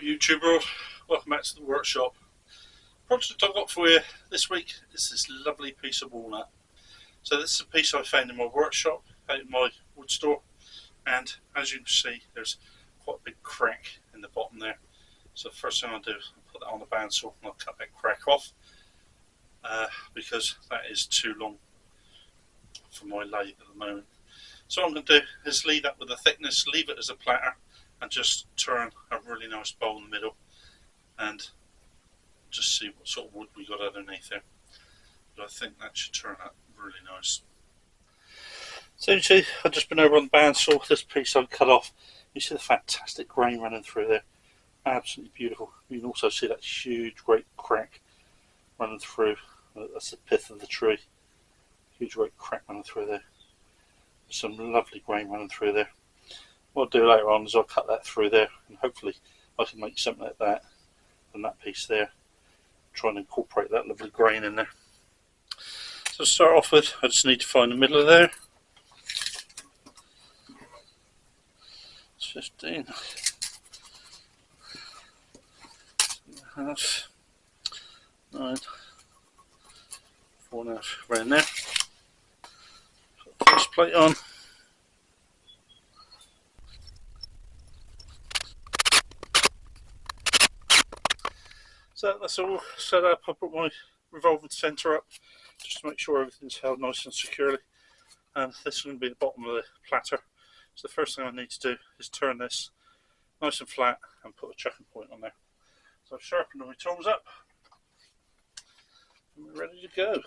YouTube world, welcome back to the workshop. Project I've got for you this week is this lovely piece of walnut. So this is a piece I found in my workshop out in my wood store, and as you can see there's quite a big crack in the bottom there. So the first thing I'll do is I'll put that on the bandsaw and I'll cut that crack off because that is too long for my lathe at the moment. So what I'm going to do is leave that with the thickness, leave it as a platter, and just turn a really nice bowl in the middle and just see what sort of wood we got underneath there. But I think that should turn out really nice. So you see, I've just been over on the bandsaw. This piece I've cut off. You see the fantastic grain running through there. Absolutely beautiful. You can also see that huge great crack running through. That's the pith of the tree. Huge great crack running through there. Some lovely grain running through there. What I'll do later on is I'll cut that through there, and hopefully I can make something like that and that piece there. Try and incorporate that lovely grain in there. So to start off with, I just need to find the middle of there. It's 15. 7.5. 9. 4.5 around there. Put the first plate on. So that's all set up. I put my revolving centre up just to make sure everything's held nice and securely. And this is going to be the bottom of the platter. So the first thing I need to do is turn this nice and flat and put a chucking point on there. So I've sharpened my tools up and we're ready to go.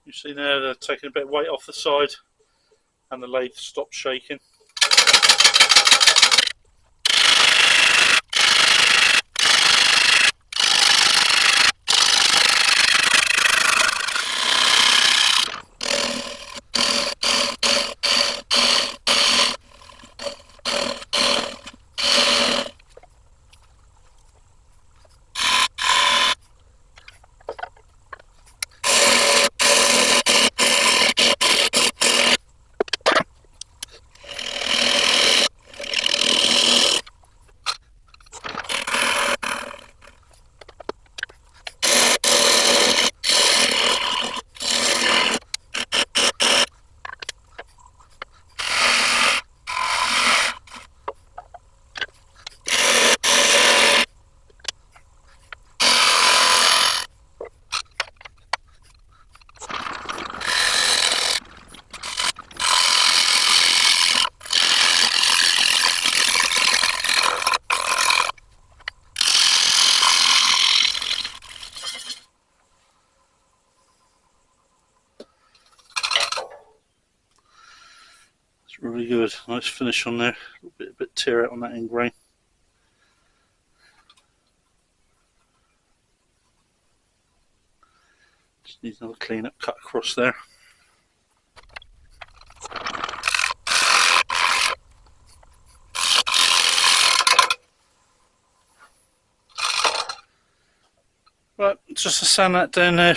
You see now they're taking a bit of weight off the side and the lathe stopped shaking. Really good, nice finish on there. A bit tear out on that end grain. Just need another clean up cut across there. Right, just to sand that down now.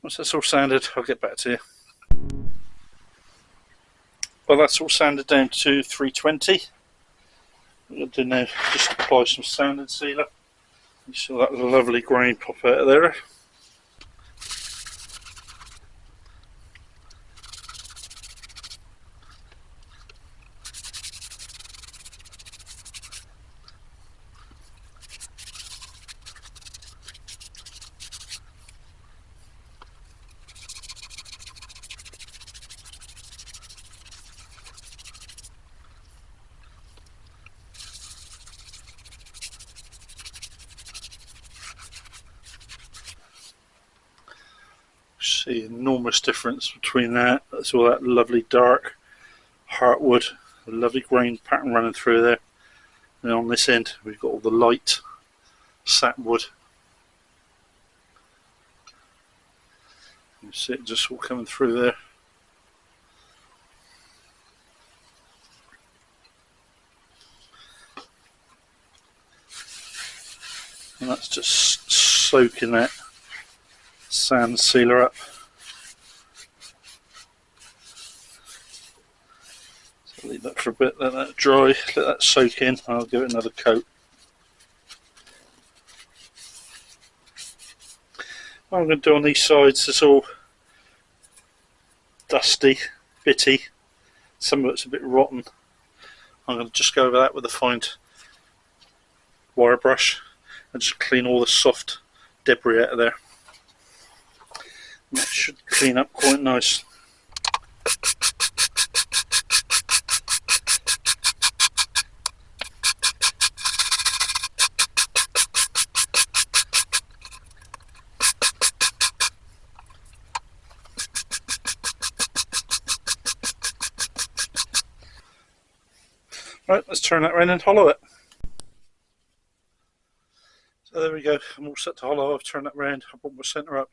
Once that's all sanded, I'll get back to you. Well, that's all sanded down to 320. What I'm going to do now is just apply some sanding sealer. You saw that lovely grain pop out of there. See enormous difference between that. That's all that lovely dark heartwood A lovely grain pattern running through there. And on this end we've got all the light sapwood. You see it just all coming through there. And that's just soaking that sand sealer up. So leave that for a bit, let that dry, let that soak in, and I'll give it another coat. What I'm going to do on these sides is all dusty, bitty, some of it's a bit rotten. I'm going to just go over that with a fine wire brush and just clean all the soft debris out of there. And that should clean up quite nice. Right, let's turn that around and hollow it. So there we go, I'm all set to hollow. I've turned that round, I brought my centre up,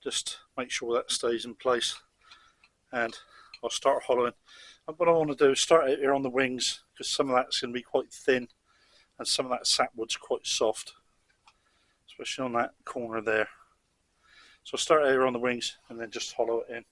just make sure that stays in place, and I'll start hollowing. And what I want to do is start out here on the wings, because some of that's going to be quite thin and some of that sapwood's quite soft, especially on that corner there. So I'll start out here on the wings and then just hollow it in.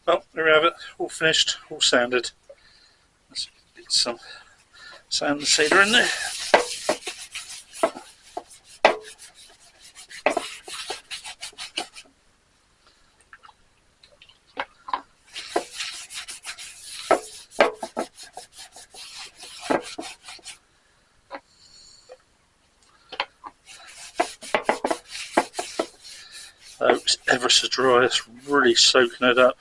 Well, there we have it, all finished, all sanded. Let's get some sand and cedar in there. Oh, it's ever so dry, it's really soaking it up.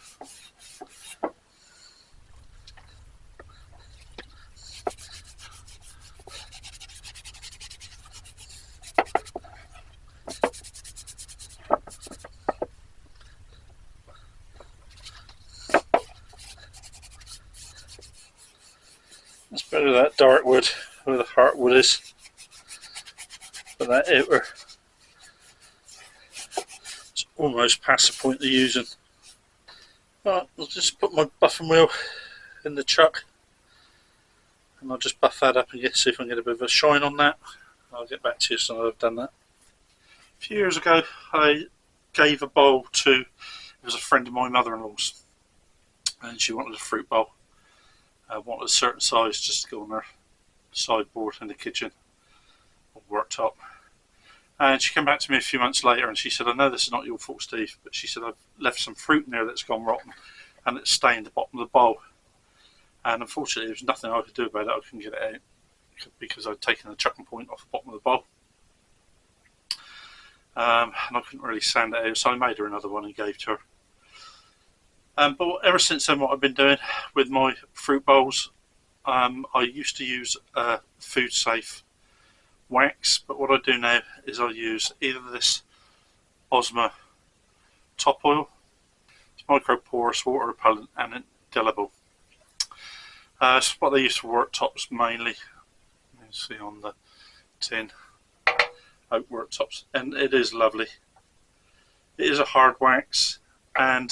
It's better that dark wood where the heart wood is, but that outer, it's almost past the point of using. Right, I'll just put my buffing wheel in the chuck and I'll just buff that up and see if I can get a bit of a shine on that. I'll get back to you as soon as I've done that. A few years ago I gave a bowl to, it was a friend of my mother-in-law's, and she wanted a fruit bowl. Wanted a certain size just to go on her sideboard in the kitchen or worktop. And she came back to me a few months later and she said, I know this is not your fault, Steve, but she said, I've left some fruit in there that's gone rotten and it's stained the bottom of the bowl. And unfortunately there was nothing I could do about it. I couldn't get it out because I'd taken the chucking point off the bottom of the bowl. And I couldn't really sand it out, so I made her another one and gave to her. But ever since then, what I've been doing with my fruit bowls, I used to use food safe wax, but what I do now is I use either this Osmo top oil, it's microporous, water repellent and indelible. It's what they use for worktops mainly. You can see on the tin, oak worktops, and it is lovely. It is a hard wax, and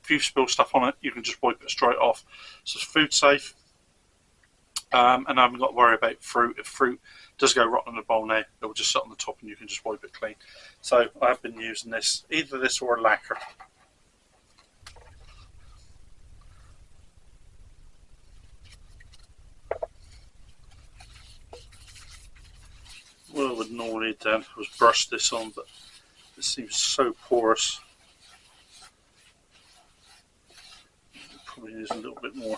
if you spill stuff on it, you can just wipe it straight off. So it's food safe, and I haven't got to worry about fruit. If fruit does go rotten in the bowl now, it will just sit on the top and you can just wipe it clean. So I have been using this, either this or a lacquer. What I would normally have done was brush this on, but it seems so porous. Probably needs a little bit more.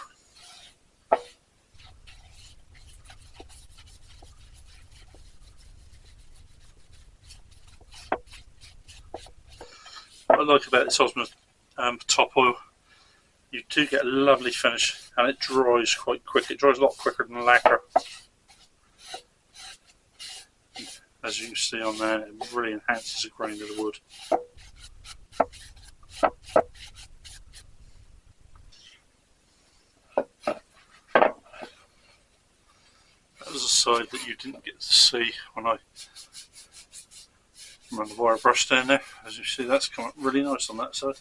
What I like about this Osmond top oil, you do get a lovely finish, and it dries quite quick. It dries a lot quicker than lacquer. As you can see on there, it really enhances the grain of the wood. That was a side that you didn't get to see when I run the wire brush down there. As you see, that's come up really nice on that side.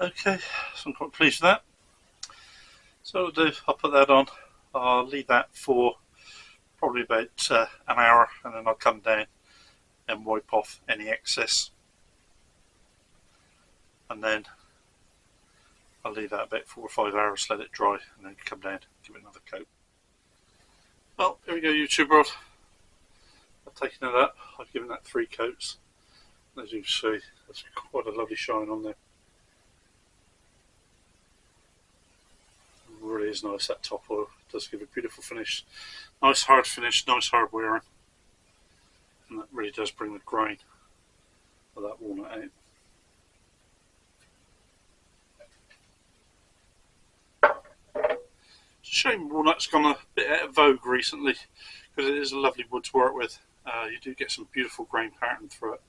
Okay, so I'm quite pleased with that. So what I'll do, I'll put that on, I'll leave that for probably about an hour, and then I'll come down and wipe off any excess, and then I'll leave that about 4 or 5 hours, let it dry, and then come down, give it another coat. Well, here we go, YouTube world. I've taken it up, I've given that 3 coats. As you can see, there's quite a lovely shine on there. Really is nice, that top oil. It does give a beautiful finish. Nice hard finish, nice hard wearing. And that really does bring the grain of that walnut out. It's a shame walnut's gone a bit out of vogue recently, because it is a lovely wood to work with. You do get some beautiful grain pattern through it.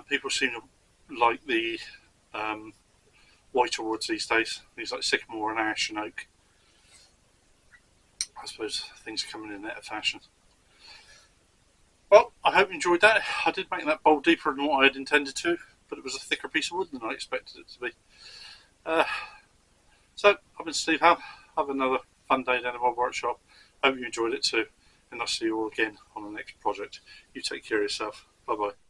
People seem to like the whiter woods these days, things like sycamore and ash and oak. I suppose things are coming in that fashion. Well, I hope you enjoyed that. I did make that bowl deeper than what I had intended to, but it was a thicker piece of wood than I expected it to be. So, I've been Steve Howe. Have another fun day down in my workshop. Hope you enjoyed it too, and I'll see you all again on the next project. You take care of yourself. Bye bye.